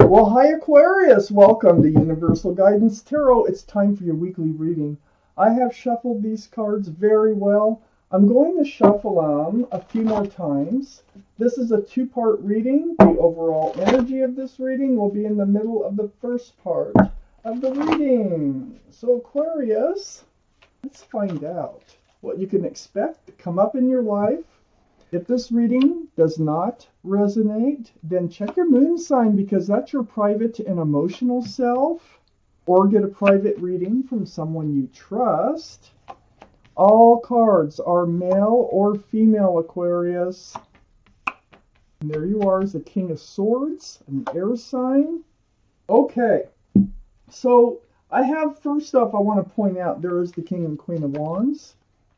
Well, hi Aquarius, welcome to Universal Guidance Tarot. It's time for your weekly reading. I have shuffled these cards very well. I'm going to shuffle them a few more times. This is a two-part reading. The overall energy of this reading will be in the middle of the first part of the reading. So Aquarius, let's find out what you can expect to come up in your life. If this reading does not resonate, then check your moon sign, because that's your private and emotional self. Or get a private reading from someone you trust. All cards are male or female, Aquarius. And there you are as the King of Swords, an air sign. Okay, so I have, first off, I want to point out there is the King and Queen of Wands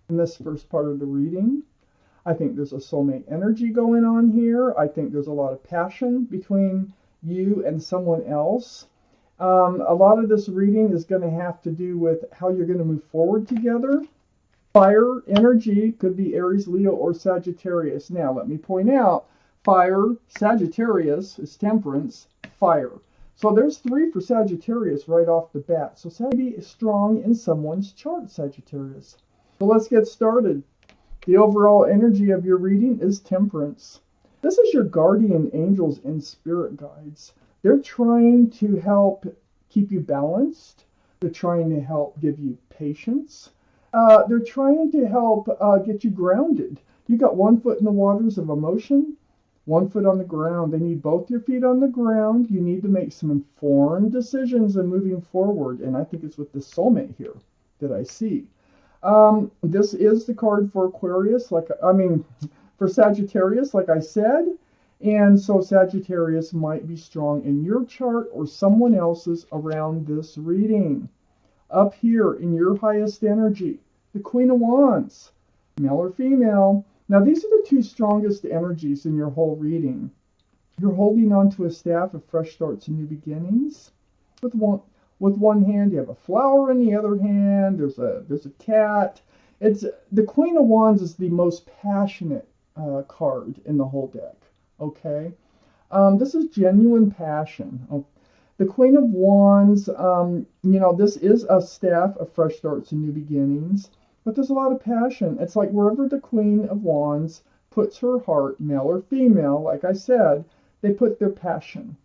in this first part of the reading. I think there's a soulmate energy going on here. I think there's a lot of passion between you and someone else. A lot of this reading is going to have to do with how you're going to move forward together. Fire energy could be Aries, Leo, or Sagittarius. Now, let me point out, fire, Sagittarius is Temperance, fire. So there's 3 for Sagittarius right off the bat. So Sagittarius is strong in someone's chart, Sagittarius. So let's get started. The overall energy of your reading is Temperance. This is your guardian angels and spirit guides. They're trying to help keep you balanced. They're trying to help give you patience. They're trying to help get you grounded. You got 1 foot in the waters of emotion, 1 foot on the ground. They need both your feet on the ground. You need to make some informed decisions in moving forward. And I think it's with the soulmate here that I see. This is the card for Aquarius, for Sagittarius, like I said. And so Sagittarius might be strong in your chart or someone else's around this reading. Up here in your highest energy, the Queen of Wands, male or female. Now these are the 2 strongest energies in your whole reading. You're holding on to a staff of fresh starts and new beginnings. With one hand, you have a flower in the other hand. There's a cat. It's the Queen of Wands is the most passionate card in the whole deck. Okay, this is genuine passion. The Queen of Wands, this is a staff of fresh starts and new beginnings, but there's a lot of passion. It's like wherever the Queen of Wands puts her heart, male or female, like I said, they put their passion.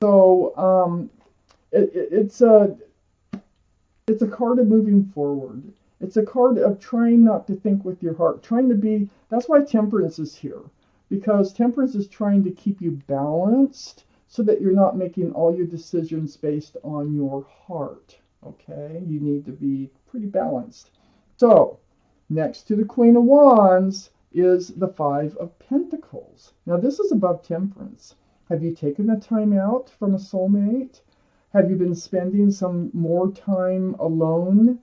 So it's a card of moving forward. It's a card of trying not to think with your heart, trying to be. That's why Temperance is here, because Temperance is trying to keep you balanced so that you're not making all your decisions based on your heart. Okay, you need to be pretty balanced. So next to the Queen of Wands is the 5 of Pentacles. Now this is above Temperance. Have you taken a time out from a soulmate? Have you been spending some more time alone?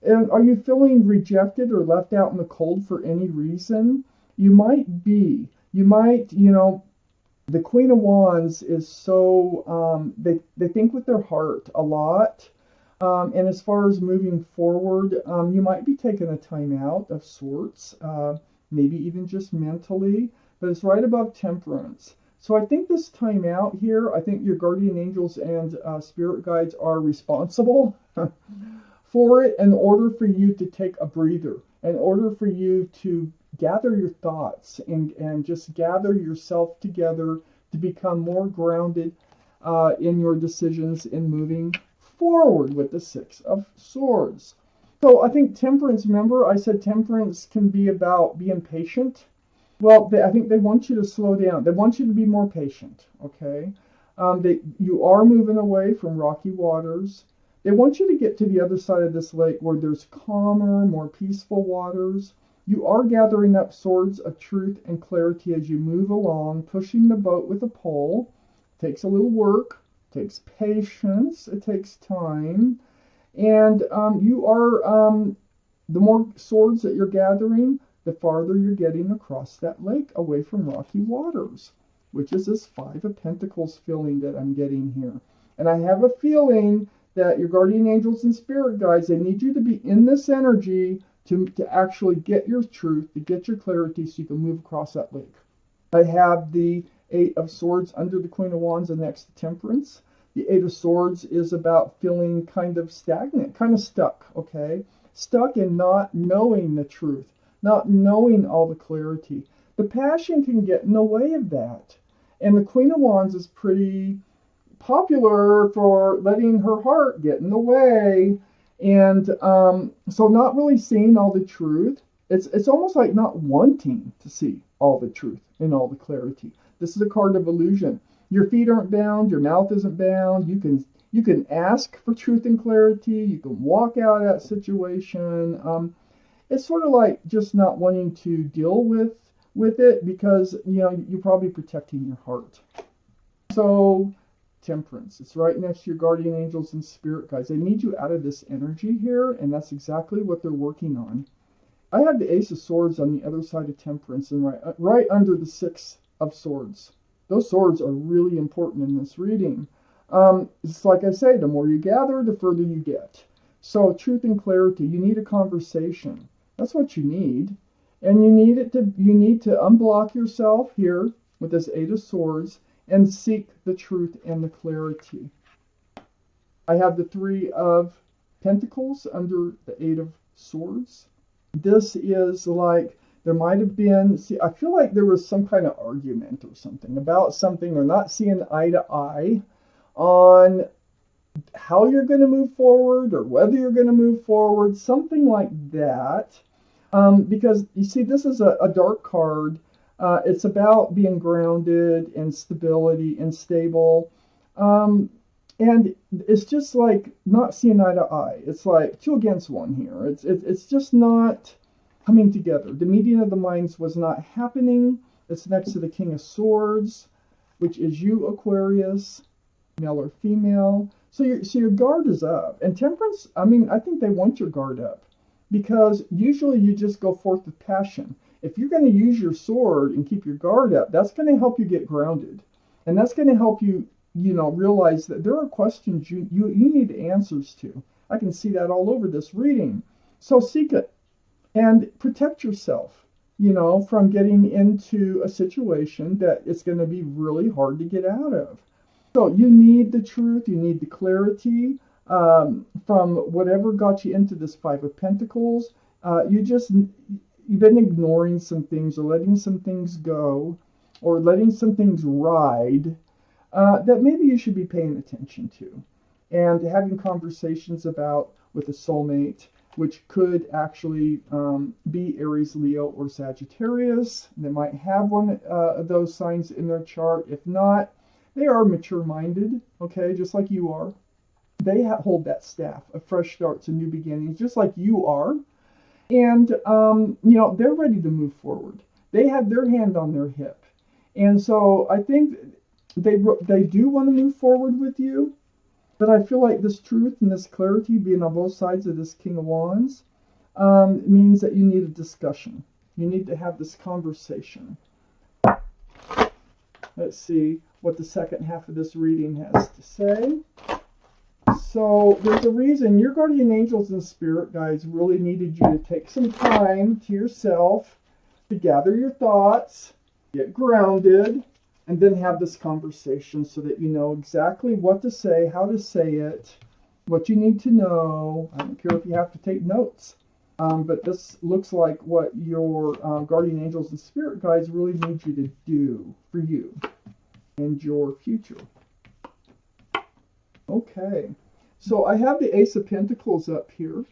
And are you feeling rejected or left out in the cold for any reason? You might be. You might, the Queen of Wands is so, they think with their heart a lot. And as far as moving forward, you might be taking a time out of sorts, maybe even just mentally, but it's right above Temperance. So I think this time out here, I think your guardian angels and spirit guides are responsible for it in order for you to take a breather, in order for you to gather your thoughts and just gather yourself together to become more grounded in your decisions in moving forward with the 6 of Swords. So I think Temperance, remember I said Temperance can be about being patient. Well, I think they want you to slow down. They want you to be more patient, okay? You are moving away from rocky waters. They want you to get to the other side of this lake where there's calmer, more peaceful waters. You are gathering up swords of truth and clarity as you move along, pushing the boat with a pole. It takes a little work, it takes patience, it takes time. And you are, the more swords that you're gathering, the farther you're getting across that lake away from rocky waters, which is this 5 of Pentacles feeling that I'm getting here. And I have a feeling that your guardian angels and spirit guides, they need you to be in this energy to actually get your truth, to get your clarity so you can move across that lake. I have the Eight of Swords under the Queen of Wands and next to Temperance. The Eight of Swords is about feeling kind of stagnant, kind of stuck, okay? Stuck in not knowing the truth, not knowing all the clarity. The passion can get in the way of that. And the Queen of Wands is pretty popular for letting her heart get in the way. And so not really seeing all the truth. It's almost like not wanting to see all the truth and all the clarity. This is a card of illusion. Your feet aren't bound. Your mouth isn't bound. You can ask for truth and clarity. You can walk out of that situation. It's sort of like just not wanting to deal with it because, you know, you're probably protecting your heart. So Temperance, it's right next to your guardian angels and spirit guides. They need you out of this energy here, and that's exactly what they're working on. I have the Ace of Swords on the other side of Temperance and right under the Six of Swords. Those swords are really important in this reading. It's like I say, the more you gather, the further you get. So truth and clarity, you need a conversation. That's what you need. And you need to unblock yourself here with this Eight of Swords and seek the truth and the clarity. I have the Three of Pentacles under the Eight of Swords. This is like, there might have been, I feel like there was some kind of argument or something about something, or not seeing eye to eye on how you're going to move forward or whether you're going to move forward, something like that. Because you see, this is a dark card. It's about being grounded and stability and stable. And it's just like not seeing eye to eye. It's like two against one here. It's just not coming together. The meeting of the minds was not happening. It's next to the King of Swords, which is you, Aquarius, male or female. So your guard is up. And Temperance, I mean, I think they want your guard up because usually you just go forth with passion. If you're going to use your sword and keep your guard up, that's going to help you get grounded. And that's going to help you, you know, realize that there are questions you need answers to. I can see that all over this reading. So seek it and protect yourself, you know, from getting into a situation that it's going to be really hard to get out of. So you need the truth, you need the clarity from whatever got you into this Five of Pentacles. You've been ignoring some things or letting some things go or letting some things ride that maybe you should be paying attention to and having conversations about with a soulmate, which could actually be Aries, Leo, or Sagittarius. They might have one of those signs in their chart. If not, they are mature-minded, okay, just like you are. They hold that staff of fresh starts and new beginnings, just like you are. And, you know, they're ready to move forward. They have their hand on their hip. And so I think they do want to move forward with you. But I feel like this truth and this clarity being on both sides of this King of Wands means that you need a discussion. You need to have this conversation. Let's see what the second half of this reading has to say. So there's a reason your guardian angels and spirit guides really needed you to take some time to yourself to gather your thoughts, get grounded, and then have this conversation so that you know exactly what to say, how to say it, what you need to know. I don't care if you have to take notes. But this looks like what your guardian angels and spirit guides really need you to do for you and your future. Okay. So I have the Ace of Pentacles up here.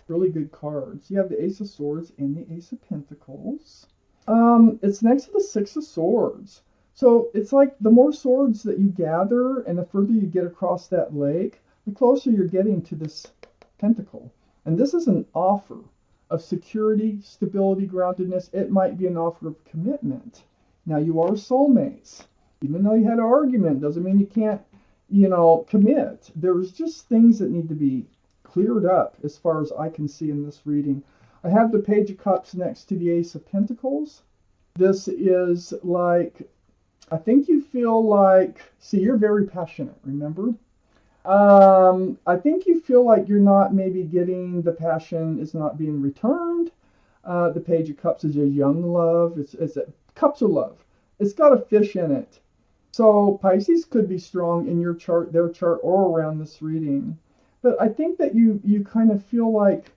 Really good cards. You have the Ace of Swords and the Ace of Pentacles. It's next to the Six of Swords. So it's like the more swords that you gather and the further you get across that lake, the closer you're getting to this pentacle. And this is an offer of security, stability, groundedness. It might be an offer of commitment. Now, you are soulmates. Even though you had an argument, doesn't mean you can't, you know, commit. There's just things that need to be cleared up as far as I can see in this reading. I have the Page of Cups next to the Ace of Pentacles. This is like, I think you feel like, see, you're very passionate, remember? I think you feel like you're not maybe getting, the passion is not being returned. The Page of Cups is a young love. It's cups of love. It's got a fish in it. So Pisces could be strong in your chart, their chart, or around this reading. But I think that you kind of feel like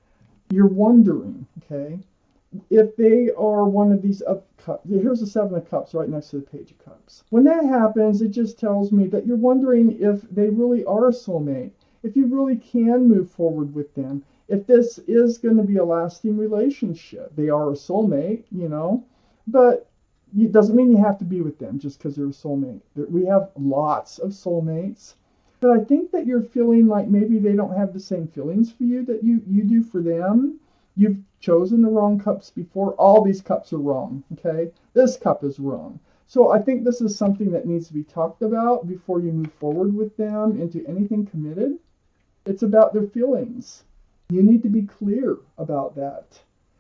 you're wondering, okay, if they are one of these up cups. Here's the Seven of Cups right next to the Page of Cups. When that happens, it just tells me that you're wondering if they really are a soulmate, if you really can move forward with them, if this is going to be a lasting relationship. They are a soulmate, you know, but it doesn't mean you have to be with them just because they're a soulmate. We have lots of soulmates. But I think that you're feeling like maybe they don't have the same feelings for you that you do for them. You've chosen the wrong cups before. All these cups are wrong, okay? This cup is wrong. So I think this is something that needs to be talked about before you move forward with them into anything committed. It's about their feelings. You need to be clear about that.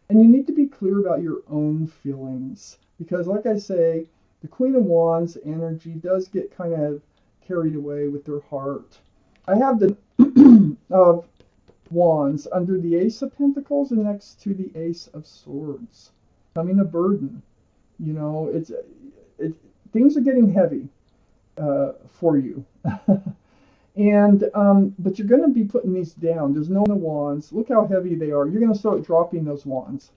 And you need to be clear about your own feelings. Because like I say, the Queen of Wands energy does get kind of carried away with their heart. I have the of Wands under the Ace of Pentacles and next to the Ace of Swords. Coming a burden. You know, things are getting heavy for you. And but you're going to be putting these down. There's no wands. Look how heavy they are. You're going to start dropping those wands.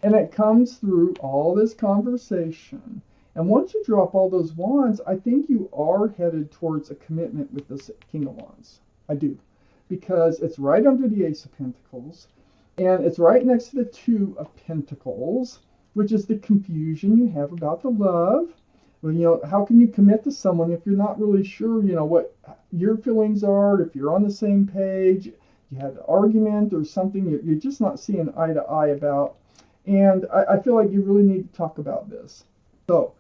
And it comes through all this conversation. And once you drop all those wands, I think you are headed towards a commitment with this King of Wands. I do. Because it's right under the Ace of Pentacles. And it's right next to the Two of Pentacles, which is the confusion you have about the love. Well, you know, how can you commit to someone if you're not really sure, you know, what your feelings are, if you're on the same page, you had an argument or something you're just not seeing eye to eye about. And I feel like you really need to talk about this. So,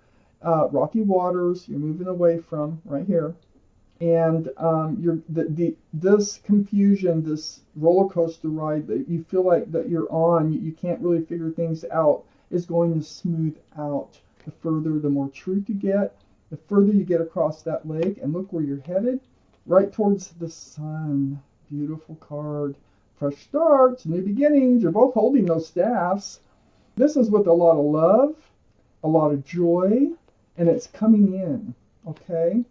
rocky waters, you're moving away from right here. And this confusion, this roller coaster ride that you feel like that you're on, you can't really figure things out, is going to smooth out. The further, the more truth you get, the further you get across that lake, and look where you're headed, right towards the sun. Beautiful card. Fresh starts, new beginnings. You're both holding those staffs. This is with a lot of love, a lot of joy, and it's coming in, okay?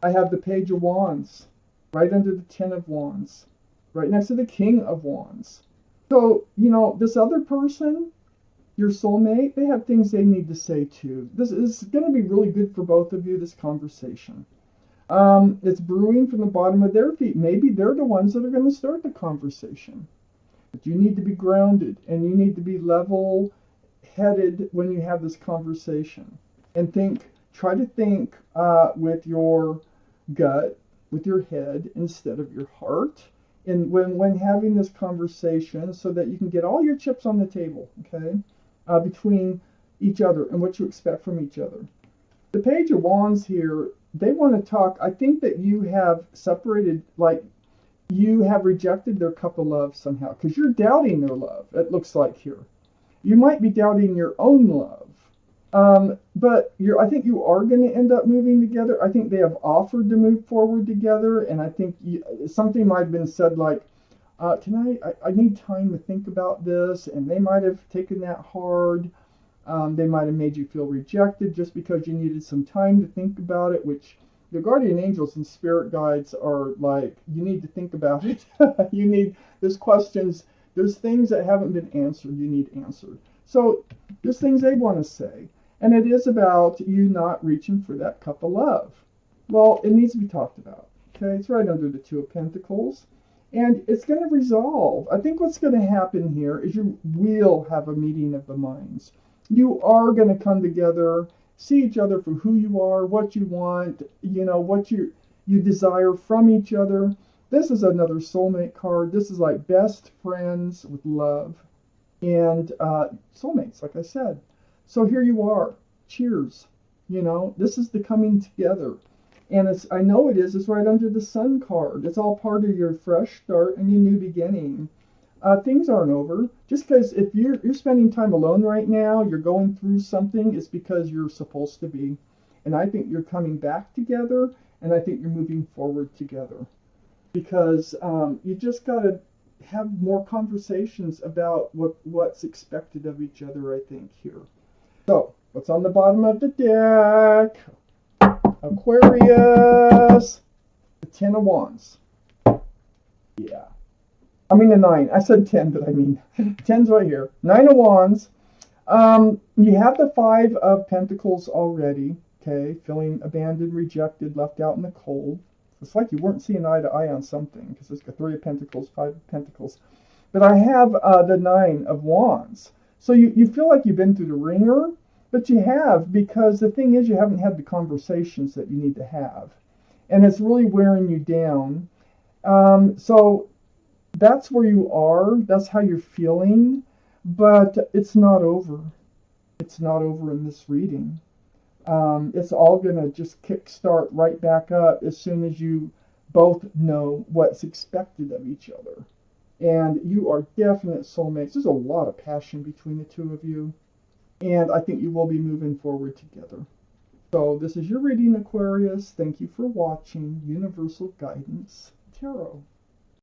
I have the Page of Wands right under the Ten of Wands, right next to the King of Wands. So, you know, this other person, your soulmate, they have things they need to say too. This is going to be really good for both of you, this conversation. It's brewing from the bottom of their feet. Maybe they're the ones that are going to start the conversation. But you need to be grounded and you need to be level-headed when you have this conversation. And try to think with your gut, with your head instead of your heart. And when having this conversation, so that you can get all your chips on the table, okay? Between each other and what you expect from each other. The Page of Wands here, they want to talk. I think that you have separated, like you have rejected their cup of love somehow, because you're doubting their love, it looks like here. You might be doubting your own love. But I think you are going to end up moving together. I think they have offered to move forward together, and I think something might have been said like, I need time to think about this, and they might have taken that hard. They might have made you feel rejected just because you needed some time to think about it, which your guardian angels and spirit guides are like, you need to think about it. There's questions, there's things that haven't been answered, you need answered. So there's things they want to say. And it is about you not reaching for that cup of love. Well, it needs to be talked about. Okay, it's right under the Two of Pentacles. And it's going to resolve. I think what's going to happen here is you will have a meeting of the minds. You are going to come together, see each other for who you are, what you want, you know, what you desire from each other. This is another soulmate card. This is like best friends with love. And soulmates, like I said. So here you are. Cheers. You know, this is the coming together. And I know it's right under the Sun card. It's all part of your fresh start and your new beginning. Things aren't over. Just because if you're spending time alone right now, you're going through something, it's because you're supposed to be. And I think you're coming back together, and I think you're moving forward together. Because you just got to have more conversations about what's expected of each other, I think, here. So, What's on the bottom of the deck? Aquarius. The 10 of Wands. Yeah. I mean the 9. I said 10, but I mean 10's right here. 9 of Wands. You have the 5 of Pentacles already. Okay, feeling abandoned, rejected, left out in the cold. It's like you weren't seeing eye to eye on something, because it's got 3 of Pentacles, 5 of Pentacles. But I have the 9 of Wands. So you feel like you've been through the ringer, but you have, because the thing is you haven't had the conversations that you need to have. And it's really wearing you down. So that's where you are. That's how you're feeling. But it's not over. It's not over in this reading. It's all going to just kickstart right back up as soon as you both know what's expected of each other. And you are definite soulmates. There's a lot of passion between the two of you. And I think you will be moving forward together. So this is your reading, Aquarius. Thank you for watching Universal Guidance Tarot.